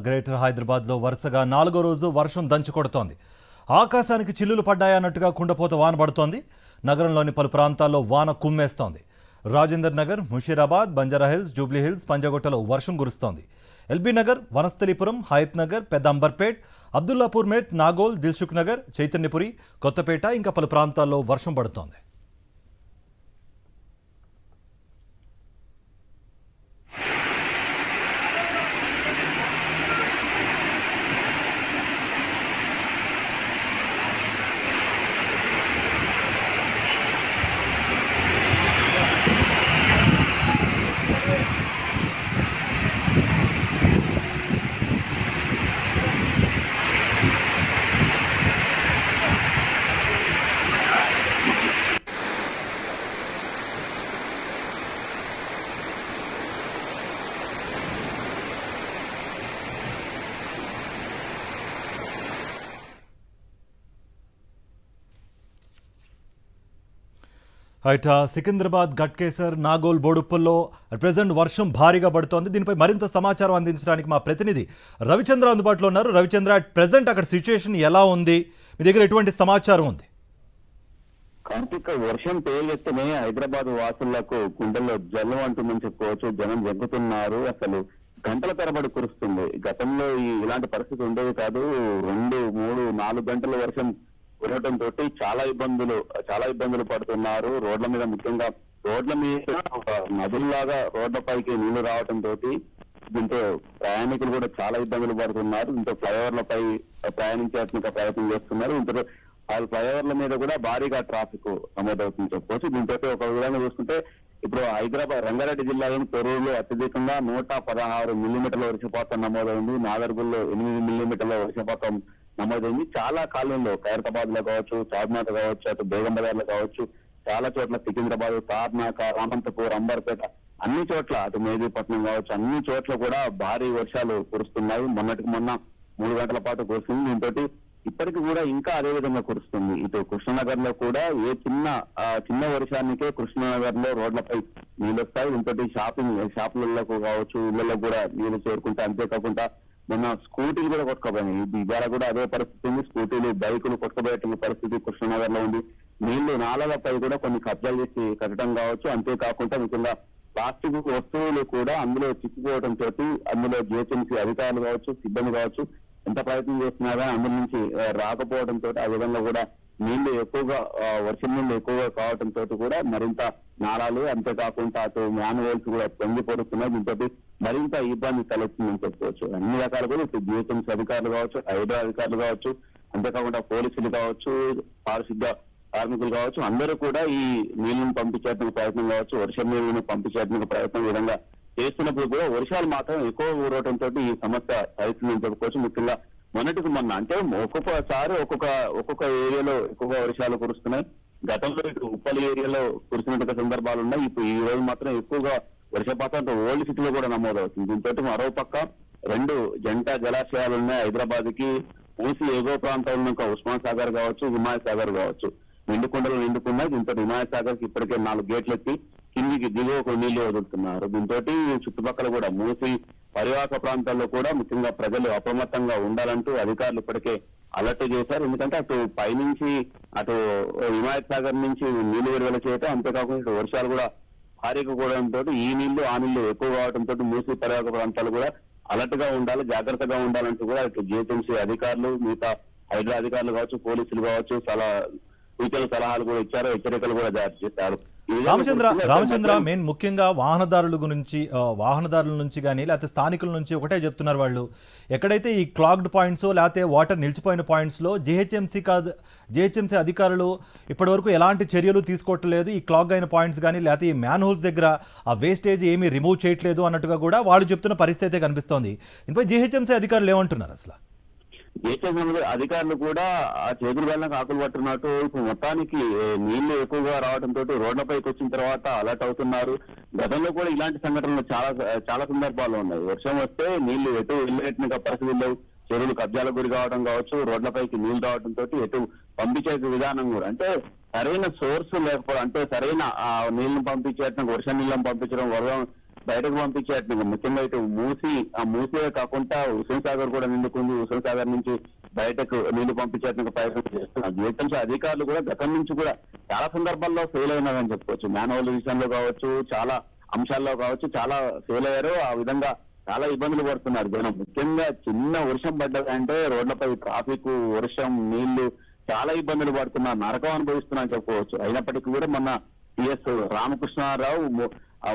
Greater హైదరాబాద్లో వరుసగా 4వ రోజు వర్షం దంచుకొడుతోంది. ఆకాశానికి చిల్లులు పడ్డాయన్నట్టుగా కుండపోత వాన పడుతోంది. నగరంలోని పలు ప్రాంతాల్లో వాన కుమ్మేస్తోంది. రాజేందర్ నగర్, ముషీరాబాద్, బంజారాహిల్స్, జూబ్లీహిల్స్, పంజాగుట్టలో వర్షం కురుస్తోంది. ఎల్బీ నగర్, వనస్థలిపురం, హయత్ నగర్, పెద్ద అంబర్పేట్, అబ్దుల్లాపూర్ మేట్, నాగోల్, దిల్సుఖ్ నగర్, చైతన్యపురి, కొత్తపేట ఇంకా పలు ప్రాంతాల్లో వర్షం పడుతోంది. అయితే సికింద్రాబాద్, గట్కేసర్, నాగోల్, బోడుప్పల్లో ప్రెజెంట్ వర్షం భారీగా పడుతోంది. దీనిపై మరింత సమాచారం అందించడానికి మా ప్రతినిధి రవిచంద్ర అందుబాటులో ఉన్నారు. రవిచంద్ర, ప్రెజెంట్ అక్కడ సిచ్యుయేషన్ ఎలా ఉంది? మీ దగ్గర ఎటువంటి సమాచారం ఉంది? కార్తీక, వర్షం పేరెత్తనే హైదరాబాద్ వాసులకు గుండెల్లో జల్లు అంటుందని చెప్పుకోవచ్చు. జనం జగ్గుతున్నారు. అసలు గంటల తరబడి కురుస్తుంది. గతంలో ఇలాంటి పరిస్థితి ఉండేది కాదు. 2, 3, 4 గంటల వర్షం కురవడంతో చాలా ఇబ్బందులు పడుతున్నారు. రోడ్ల మీద, ముఖ్యంగా రోడ్ల మీద నదుల్లాగా రోడ్లపైకి నీళ్లు రావడంతో దీంతో ప్రయాణికులు కూడా చాలా ఇబ్బందులు పడుతున్నారు. దీంతో ఫ్లైఓవర్లపై ప్రయాణించేందుకు ప్రయత్నం చేస్తున్నారు. ఇంతలో ఆ ఫ్లైఓవర్ల మీద కూడా భారీగా ట్రాఫిక్ నమోదవుతుంది చెప్పుకోవచ్చు. దీంతో ఒక విధంగా చూసుకుంటే ఇప్పుడు హైదరాబాద్ రంగారెడ్డి జిల్లాలోని తొర్రూరులో అత్యధికంగా 116 మిల్లీమీటర్ల వర్షపాతం నమోదైంది. నాగర్గుల్లో 8 మిల్లీమీటర్ల వర్షపాతం నమోదైంది. చాలా కాలంలో ఖైరతాబాద్ లో కావచ్చు, చార్మినార్ కావచ్చు, అటు బేగం బజార్ లో కావచ్చు, చాలా చోట్ల సికింద్రాబాద్, తార్నాక, రామంతపూర్, అంబర్పేట, అన్ని చోట్ల, అటు మేదీపట్నం కావచ్చు, అన్ని చోట్ల కూడా భారీ వర్షాలు కురుస్తున్నాయి. మొన్నటికి మొన్న 3 గంటల పాటు కురుస్తుంది. దీంతో ఇప్పటికి కూడా ఇంకా అదే విధంగా కురుస్తుంది. ఇటు కృష్ణనగర్ లో కూడా చిన్న వర్షానికే కృష్ణనగర్ లో రోడ్లపై నీళ్ళు వస్తాయి. దీంతో షాపులకు కావచ్చు, ఇళ్లలో కూడా నీళ్లు చేరుకుంటే, అంతేకాకుండా మొన్న స్కూటీలు కూడా కొట్టుకోపోయినాయి. ఇవాళ కూడా అదే పరిస్థితి ఉంది. స్కూటీలు, బైకులు కొట్టుకోబోయే పరిస్థితి కృష్ణనగర్ లో ఉంది. నీళ్లు నాలలపై కూడా కొన్ని కబ్జాలు చేసి కట్టడం కావచ్చు, అంతేకాకుండా ముఖ్యంగా ప్లాస్టిక్ వస్తువులు కూడా అందులో చిక్కుకోవడంతో అందులో జిహెచ్ఎంసీ అధికారులు కావచ్చు, సిబ్బంది కావచ్చు, ఎంత ప్రయత్నం చేస్తున్నా కానీ అందులో నుంచి రాకపోవడంతో, ఆ విధంగా కూడా నీళ్లు ఎక్కువగా, వర్షం నీళ్లు ఎక్కువగా కావడంతో కూడా మరింత నాళాలు, అంతేకాకుండా అటు మ్యాన్హోల్స్ కూడా పొంగిపడుతున్నాయి. దీంతో మరింత ఇబ్బంది తలెత్తుందని చెప్పుకోవచ్చు. అన్ని రకాలుగా ఇప్పుడు జిహెచ్ఎంసీ అధికారులు కావచ్చు, హైడ్రా అధికారులు కావచ్చు, అంతేకాకుండా పోలీసులు కావచ్చు, పారిశుద్ధ కార్మికులు కావచ్చు, అందరూ కూడా ఈ నీళ్లను పంపించేందుకు ప్రయత్నం కావచ్చు, వర్షం నీళ్లను పంపించేందుకు ప్రయత్నం విధంగా చేస్తున్నప్పుడు కూడా వర్షాలు మాత్రం ఎక్కువ ఊరవడంతో ఈ సమస్య తలెత్తుందని చెప్పుకోవచ్చు. ముఖ్యంగా మొన్నటికి మొన్న అంటే ఒక్కొక్కసారి ఒక్కొక్క ఏరియాలో ఎక్కువగా వర్షాలు కురుస్తున్నాయి. గతంలో ఇటు ఉప్పల్ ఏరియాలో కురిసినట్టు సందర్భాలు ఉన్నాయి. ఇప్పుడు ఈ రోజు మాత్రం ఎక్కువగా వర్షపాతం ఓల్డ్ సిటీలో కూడా నమోదవుతుంది. దీంతో మరో పక్క 2 జంట జలాశయాలు ఉన్నాయి హైదరాబాద్ కి. మూసి ఎగువ ప్రాంతంలో ఇంకా ఉస్మాన్ సాగర్ కావచ్చు, హిమాయత్ సాగర్ కావచ్చు, నిండుకుండలు నిండుకున్నాయి. దీంతో హిమాయత్ సాగర్ కి ఇప్పటికే 4 గేట్లు ఎత్తి కిందికి దిగువకు నీళ్లు వదులుతున్నారు. దీంతో చుట్టుపక్కల కూడా మూసి పరివాహక ప్రాంతాల్లో కూడా ముఖ్యంగా ప్రజలు అప్రమత్తంగా ఉండాలంటూ అధికారులు ఇప్పటికే అలర్ట్ చేశారు. ఎందుకంటే అటు పైనుంచి, అటు హిమాయత్ సాగర్ నుంచి నీళ్లు విడుదల చేయటం, అంతేకాకుండా ఇటు వర్షాలు కూడా భారీగా కూడంతో ఈ నీళ్లు ఆ నీళ్లు ఎక్కువ కావడంతో మూసి పరివాహక ప్రాంతాలు కూడా అలర్ట్ గా ఉండాలి, జాగ్రత్తగా ఉండాలంటూ కూడా ఇటు జిహెచ్ఎంసీ అధికారులు, మిగతా హైడ్రా అధికారులు కావచ్చు, పోలీసులు కావచ్చు, చాలా సూచనలు, సలహాలు కూడా ఇచ్చారు, హెచ్చరికలు కూడా జారీ చేశారు. రామచంద్ర, మెయిన్ ముఖ్యంగా వాహనదారుల నుంచి కానీ లేకపోతే స్థానికుల నుంచి ఒకటే చెప్తున్నారు వాళ్ళు, ఎక్కడైతే ఈ క్లాగ్డ్ పాయింట్స్ లేకపోతే వాటర్ నిలిచిపోయిన పాయింట్స్లో జిహెచ్ఎంసీ అధికారులు ఇప్పటివరకు ఎలాంటి చర్యలు తీసుకోవట్లేదు. ఈ క్లాగ్ అయిన పాయింట్స్ కానీ లేకపోతే ఈ మ్యాన్ హోల్స్ దగ్గర ఆ వేస్టేజ్ ఏమీ రిమూవ్ చేయట్లేదు అన్నట్టుగా కూడా వాళ్ళు చెప్తున్న పరిస్థితి కనిపిస్తోంది. దీనిపై జిహెచ్ఎంసీ అధికారులు ఏమంటున్నారు? అసలు అధికారులు కూడా ఆ చేతులు వెళ్ళక ఆకులు పట్టున్నట్టు ఇప్పుడు మొత్తానికి నీళ్లు ఎక్కువగా రావడంతో రోడ్లపైకి వచ్చిన తర్వాత అలర్ట్ అవుతున్నారు. గతంలో కూడా ఇలాంటి సంఘటనలు చాలా సందర్భాలు ఉన్నాయి. వర్షం వస్తే నీళ్లు ఎటు వెళ్ళేట్టుగా పరిస్థితుల్లో చెరువులు కబ్జాలకు గురి కావడం కావచ్చు, రోడ్లపైకి నీళ్లు రావడంతో ఎటు పంపించే విధానం కూడా, అంటే సరైన సోర్స్ లేకపోవడం, అంటే సరైన నీళ్లను పంపించేట వర్ష నీళ్ళని పంపించడం, బయటకు పంపించేట్టు ముఖ్యంగా ఇటు మూసే కాకుండా హుస్సేన్ సాగర్ కూడా నిండుకుంది. హుస్సేన్ సాగర్ నుంచి బయటకు నీళ్లు పంపించేట్టుగా ప్రయత్నం చేస్తున్నారు. జిహెచ్ఎంసీ అధికారులు కూడా గతం నుంచి కూడా చాలా సందర్భాల్లో ఫెయిల్ అయినారని చెప్పుకోవచ్చు. మ్యాన్హోల్ విషయంలో కావచ్చు, చాలా అంశాల్లో కావచ్చు చాలా ఫెయిల్ అయ్యారు. ఆ విధంగా చాలా ఇబ్బందులు పడుతున్నారు జనం. ముఖ్యంగా చిన్న వర్షం పడ్డదంటే రోడ్లపై ట్రాఫిక్, వర్షం, నీళ్లు చాలా ఇబ్బందులు పడుతున్నారు, నరకం అనుభవిస్తున్నారని చెప్పుకోవచ్చు. అయినప్పటికీ కూడా మొన్న టిఎస్ రామకృష్ణారావు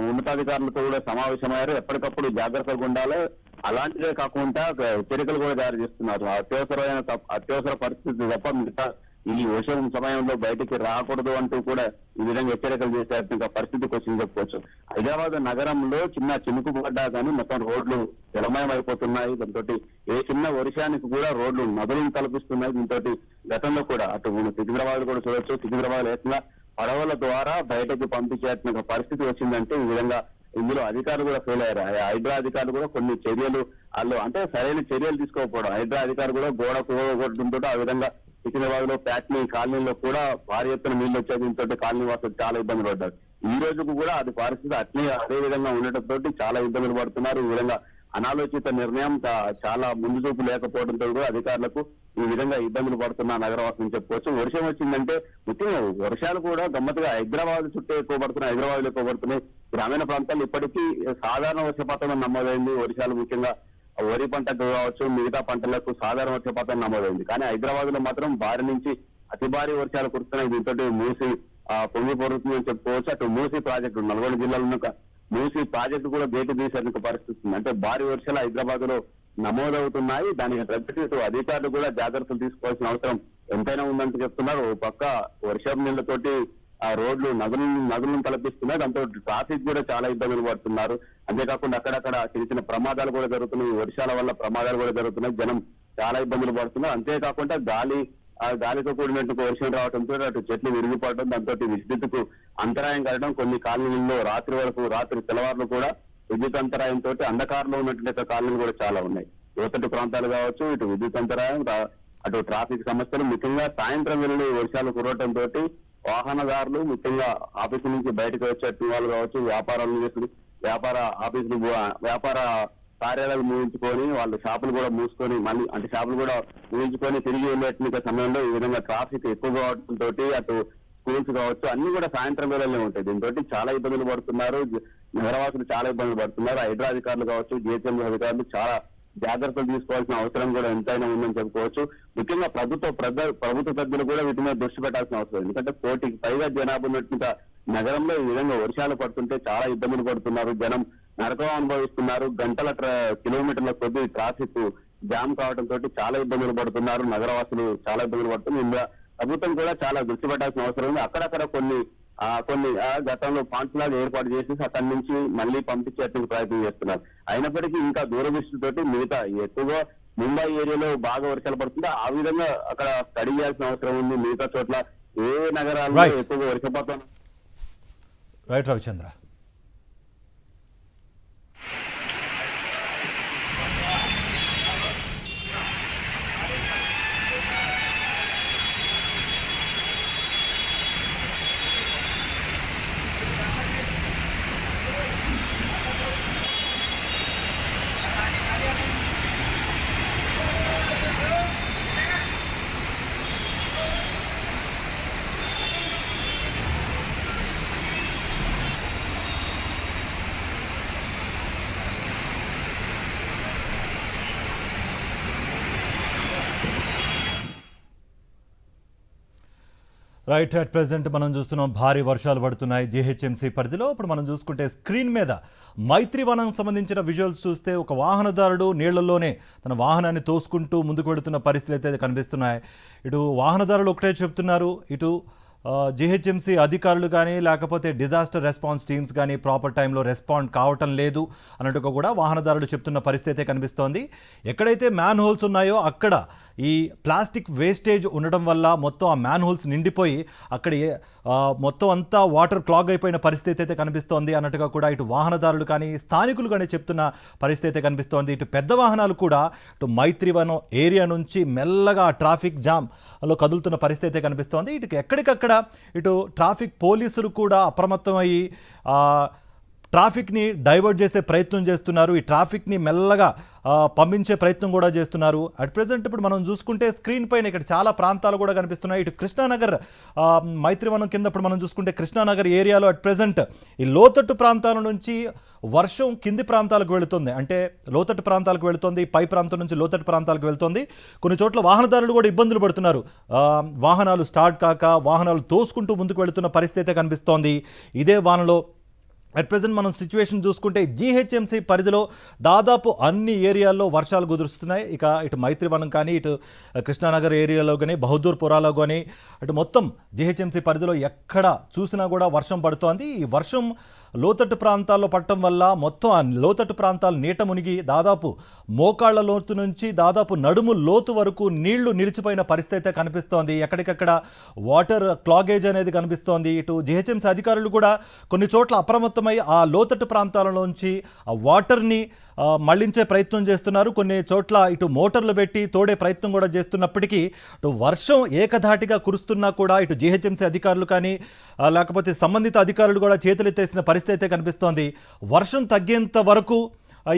ఉన్నతాధికారులతో కూడా సమావేశమయ్యారు. ఎప్పటికప్పుడు జాగ్రత్తగా ఉండాలి, అలాంటిదే కాకుండా హెచ్చరికలు కూడా జారీ చేస్తున్నారు. అత్యవసర పరిస్థితి తప్ప మిగతా ఈ వర్షం సమయంలో బయటికి రాకూడదు అంటూ కూడా ఈ విధంగా హెచ్చరికలు చేసేట్టుగా పరిస్థితికి వచ్చింది చెప్పుకోవచ్చు. హైదరాబాద్ నగరంలో చిన్న చినుకు పడ్డా కానీ మొత్తం రోడ్లు జలమయం అయిపోతున్నాయి. దాంతో ఏ చిన్న వర్షానికి కూడా రోడ్లు నదులను కల్పిస్తున్నాయి. దీంతో గతంలో కూడా అటు సికింద్రాబాద్ కూడా చూడొచ్చు, సికింద్రాబాద్ ఏకంగా పడవల ద్వారా బయటకు పంపించేట్టుగా పరిస్థితి వచ్చిందంటే ఈ విధంగా ఇందులో అధికారులు కూడా ఫెయిల్ అయ్యారు. హైడ్రా అధికారులు కూడా కొన్ని చర్యలు వాళ్ళు అంటే సరైన చర్యలు తీసుకోకపోవడం, హైడ్రా అధికారులు కూడా గోడ కూడగొట్టడంతో ఆ విధంగా సికింద్రాబాద్ లో ప్యాట్నీ కాలనీలో కూడా భారీ ఎత్తున నీళ్లు వచ్చే దీంతో కాలనీ వాసులు చాలా ఇబ్బందులు పడ్డారు. ఈ రోజుకు కూడా అది పరిస్థితి అదే విధంగా ఉండటంతో చాలా ఇబ్బందులు పడుతున్నారు. ఈ విధంగా అనాలోచిత నిర్ణయం, చాలా ముందు చూపు లేకపోవడంతో కూడా అధికారులకు ఈ విధంగా ఇబ్బందులు పడుతున్న నగరవాసులు చెప్పుకోవచ్చు. వర్షం వచ్చిందంటే ముఖ్యంగా వర్షాలు కూడా గమ్మత్తుగా హైదరాబాద్ చుట్టూ ఎక్కువ పడుతున్నాయి, హైదరాబాద్ లో ఎక్కువ పడుతున్నాయి. గ్రామీణ ప్రాంతాల్లో ఇప్పటికీ సాధారణ వర్షపాతం నమోదైంది. వర్షాలు ముఖ్యంగా వరి పంటకు కావచ్చు, మిగతా పంటలకు సాధారణ వర్షపాతం నమోదైంది. కానీ హైదరాబాద్ లో మాత్రం భారీ నుంచి అతి భారీ వర్షాలు కురుస్తున్నాయి. దీంతో మూసి పొంగి పొరుతుందని చెప్పుకోవచ్చు. అటు మూసి ప్రాజెక్టు నల్గొండ జిల్లాలో ఉన్న మూసి ప్రాజెక్టు కూడా గేటు తీసేందుకు పరిస్థితి ఉంది. అంటే భారీ వర్షాలు హైదరాబాద్ లో నమోదవుతున్నాయి. దానికి తగ్గట్టు అధికారులు కూడా జాగ్రత్తలు తీసుకోవాల్సిన అవసరం ఎంతైనా ఉందంటూ చెప్తున్నారు. ఓ పక్క వర్షం నీళ్లతోటి ఆ రోడ్లు నదులను తలపిస్తున్నాయి. దాంతో ట్రాఫిక్ కూడా చాలా ఇబ్బందులు పడుతున్నారు. అంతేకాకుండా అక్కడక్కడ చిన్న చిన్న ప్రమాదాలు కూడా జరుగుతున్నాయి. వర్షాల వల్ల ప్రమాదాలు కూడా జరుగుతున్నాయి. జనం చాలా ఇబ్బందులు పడుతున్నారు. అంతేకాకుండా గాలితో కూడినట్టు వర్షం రావడంతో అటు చెట్లు విరిగిపడడం, దాంతో విద్యుత్తుకు అంతరాయం కలగడం, కొన్ని కాలనీల్లో రాత్రి తెల్లవారులు కూడా విద్యుత్ అంతరాయంతో అంధకారంలో ఉన్నటువంటి కాలనీలు కూడా చాలా ఉన్నాయి. యువతటి ప్రాంతాలు కావచ్చు, ఇటు విద్యుత్ అంతరాయం, అటు ట్రాఫిక్ సమస్యలు, ముఖ్యంగా సాయంత్రం వెళ్ళి వర్షాలు కురవడంతో వాహనదారులు ముఖ్యంగా ఆఫీసు నుంచి బయటకు వచ్చే వాళ్ళు కావచ్చు, వ్యాపార ఆఫీసులు, వ్యాపార కార్యాలయాలు ముగించుకొని వాళ్ళు షాపులు కూడా మూసుకొని మళ్ళీ అంటే షాపులు కూడా ముగించుకొని తిరిగి వెళ్ళేటువంటి సమయంలో ఈ విధంగా ట్రాఫిక్ ఎక్కువగా అవడంతో అటు స్కూల్స్ కావచ్చు అన్ని కూడా సాయంత్రం వేళల్లో ఉంటాయి. దీంతో చాలా ఇబ్బందులు పడుతున్నారు, నగరవాసులు చాలా ఇబ్బందులు పడుతున్నారు. హైడ్రా అధికారులు కావచ్చు, జిహెచ్ఎంసీ అధికారులు చాలా జాగ్రత్తలు తీసుకోవాల్సిన అవసరం కూడా ఎంతైనా ఉందని చెప్పుకోవచ్చు. ముఖ్యంగా ప్రభుత్వ పెద్దలు కూడా వీటి మీద దృష్టి పెట్టాల్సిన అవసరం. ఎందుకంటే 1 కోటికి పైగా జనాభా ఉన్నటువంటి నగరంలో ఈ విధంగా వర్షాలు పడుతుంటే చాలా ఇబ్బందులు పడుతున్నారు. జనం నరకం అనుభవిస్తున్నారు. కిలోమీటర్ల కొద్ది ట్రాఫిక్ జామ్ కావడంతో చాలా ఇబ్బందులు పడుతున్నారు. నగరవాసులు చాలా ఇబ్బందులు పడుతున్నారు. ఇందులో ప్రభుత్వం కూడా చాలా దృష్టి పెట్టాల్సిన అవసరం ఉంది. అక్కడక్కడ కొన్ని గతంలో పాయింట్స్ లాగా ఏర్పాటు చేసేసి అక్కడి నుంచి మళ్ళీ పంపించేందుకు ప్రయత్నం చేస్తున్నారు. అయినప్పటికీ ఇంకా దూరదృష్టితోటి మిగతా ఎక్కువగా ముంబై ఏరియాలో బాగా వర్షాలు పడుతుంది. ఆ విధంగా అక్కడ స్టడీ చేయాల్సిన అవసరం ఉంది. మిగతా చోట్ల ఏ నగరాల్లో ఎక్కువగా వర్షపాతం. Right Ravichandra. Right, at present మనం చూస్తున్నాం భారీ వర్షాలు పడుతున్నాయి జీహెచ్ఎంసీ పరిధిలో. ఇప్పుడు మనం చూసుకుంటే స్క్రీన్ మీద మైత్రివనం సంబంధించిన విజువల్స్ చూస్తే ఒక వాహనదారుడు నీళ్లలోనే తన వాహనాన్ని తోసుకుంటూ ముందుకు వెళుతున్న పరిస్థితులు అయితే కనిపిస్తున్నాయి. ఇటు వాహనదారులు ఒకటే చెప్తున్నారు, ఇటు జీహెచ్ఎంసీ అధికారులు కానీ లేకపోతే డిజాస్టర్ రెస్పాన్స్ టీమ్స్ కానీ ప్రాపర్ టైంలో రెస్పాండ్ కావటం లేదు అన్నట్టుగా కూడా వాహనదారులు చెప్తున్న పరిస్థితి కనిపిస్తోంది. ఎక్కడైతే మ్యాన్ హోల్స్ ఉన్నాయో అక్కడ ఈ ప్లాస్టిక్ వేస్టేజ్ ఉండడం వల్ల మొత్తం ఆ మ్యాన్ హోల్స్ నిండిపోయి అక్కడ మొత్తం అంతా వాటర్ క్లాగ్ అయిపోయిన పరిస్థితి అయితే కనిపిస్తోంది అన్నట్టుగా కూడా ఇటు వాహనదారులు కానీ స్థానికులు కానీ చెప్తున్న పరిస్థితి అయితే కనిపిస్తోంది. ఇటు పెద్ద వాహనాలు కూడా ఇటు మైత్రివనం ఏరియా నుంచి మెల్లగా ట్రాఫిక్ జామ్లో కదులుతున్న పరిస్థితి అయితే కనిపిస్తోంది. ఇటు ఎక్కడికక్కడ ఇటు ట్రాఫిక్ పోలీసులు కూడా అప్రమత్తమయ్యి ట్రాఫిక్ని డైవర్ట్ చేసే ప్రయత్నం చేస్తున్నారు. ఈ ట్రాఫిక్ని మెల్లగా పంపించే ప్రయత్నం కూడా చేస్తున్నారు. అట్ ప్రెజెంట్ ఇప్పుడు మనం చూసుకుంటే స్క్రీన్ పైన ఇక్కడ చాలా ప్రాంతాలు కూడా కనిపిస్తున్నాయి. ఇటు కృష్ణానగర్ మైత్రివనం కింద ఇప్పుడు మనం చూసుకుంటే కృష్ణానగర్ ఏరియాలో అట్ ప్రెజెంట్ ఈ లోతట్టు ప్రాంతాల నుంచి వర్షం కింది ప్రాంతాలకు వెళుతుంది. అంటే లోతట్టు ప్రాంతాలకు వెళుతుంది, పై ప్రాంతం నుంచి లోతట్టు ప్రాంతాలకు వెళ్తుంది. కొన్ని చోట్ల వాహనదారులు కూడా ఇబ్బందులు పడుతున్నారు. వాహనాలు స్టార్ట్ కాక వాహనాలు తోసుకుంటూ ముందుకు వెళుతున్న పరిస్థితి కనిపిస్తోంది. ఇదే వానలో అట్ ప్రెజెంట్ మనం సిచ్యువేషన్ చూసుకుంటే జీహెచ్ఎంసీ పరిధిలో దాదాపు అన్ని ఏరియాల్లో వర్షాలు కుదురుస్తున్నాయి. ఇక ఇటు మైత్రివనం కానీ, ఇటు కృష్ణానగర్ ఏరియాలో కానీ, బహదూర్పురాలో కానీ, అటు మొత్తం జీహెచ్ఎంసీ పరిధిలో ఎక్కడ చూసినా కూడా వర్షం పడుతోంది. ఈ వర్షం లోతట్టు ప్రాంతాల్లో పడటం వల్ల మొత్తం ఆ లోతట్టు ప్రాంతాలు నీట మునిగి దాదాపు మోకాళ్ల లోతు నుంచి దాదాపు నడుము లోతు వరకు నీళ్లు నిలిచిపోయిన పరిస్థితి అయితే కనిపిస్తోంది. ఎక్కడికక్కడ వాటర్ క్లాగేజ్ అనేది కనిపిస్తోంది. ఇటు జీహెచ్ఎంసీ అధికారులు కూడా కొన్ని చోట్ల అప్రమత్తమై ఆ లోతట్టు ప్రాంతాలలోంచి ఆ వాటర్ని మళ్లించే ప్రయత్నం చేస్తున్నారు. కొన్ని చోట్ల ఇటు మోటార్లు పెట్టి తోడే ప్రయత్నం కూడా చేస్తున్నప్పటికీ ఇటు వర్షం ఏకధాటిగా కురుస్తున్నా కూడా ఇటు జీహెచ్ఎంసీ అధికారులు కానీ లేకపోతే సంబంధిత అధికారులు కూడా చేతులెత్తేసిన పరిస్థితి అయితే కనిపిస్తోంది. వర్షం తగ్గేంత వరకు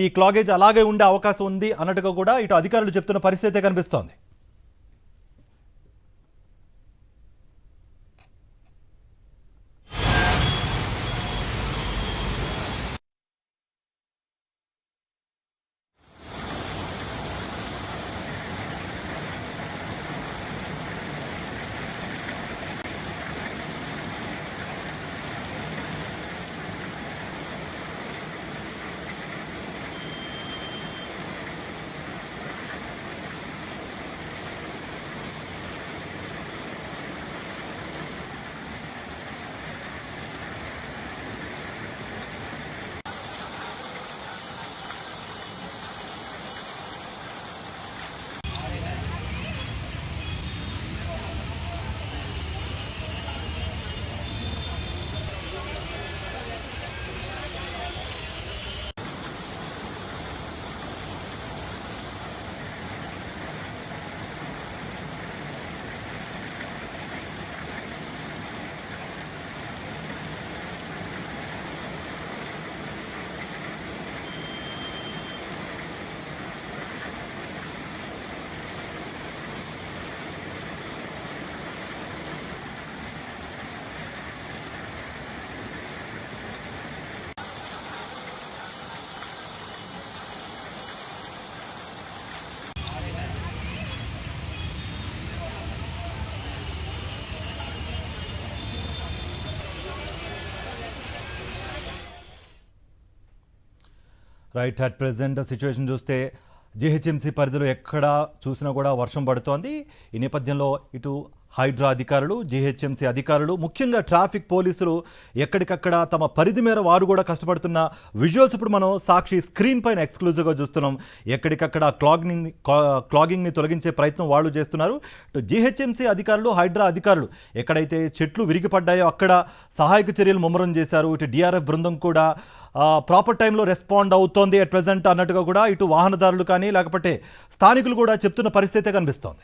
ఈ క్లాగేజ్ అలాగే ఉండే అవకాశం ఉంది అన్నట్టుగా కూడా ఇటు అధికారులు చెప్తున్న పరిస్థితి అయితే కనిపిస్తోంది. రైట్, అట్ ప్రెజెంట్ సిచ్యువేషన్ చూస్తే జీహెచ్ఎంసీ పరిధిలో ఎక్కడ చూసినా కూడా వర్షం పడుతోంది. ఈ నేపథ్యంలో ఇటు హైడ్రా అధికారులు, జీహెచ్ఎంసీ అధికారులు, ముఖ్యంగా ట్రాఫిక్ పోలీసులు ఎక్కడికక్కడ తమ పరిధి మేర వారు కూడా కష్టపడుతున్న విజువల్స్ ఇప్పుడు మనం సాక్షి స్క్రీన్ పైన ఎక్స్క్లూజివ్గా చూస్తున్నాం. ఎక్కడికక్కడ క్లాగింగ్ని తొలగించే ప్రయత్నం వాళ్ళు చేస్తున్నారు. జీహెచ్ఎంసీ అధికారులు, హైడ్రా అధికారులు ఎక్కడైతే చెట్లు విరిగిపడ్డాయో అక్కడ సహాయక చర్యలు ముమ్మరం చేశారు. ఇటు డిఆర్ఎఫ్ బృందం కూడా ప్రాపర్ టైంలో రెస్పాండ్ అవుతోంది అట్ ప్రెజెంట్ అన్నట్టుగా కూడా ఇటు వాహనదారులు కానీ లేకపోతే స్థానికులు కూడా చెప్తున్న పరిస్థితి కనిపిస్తోంది.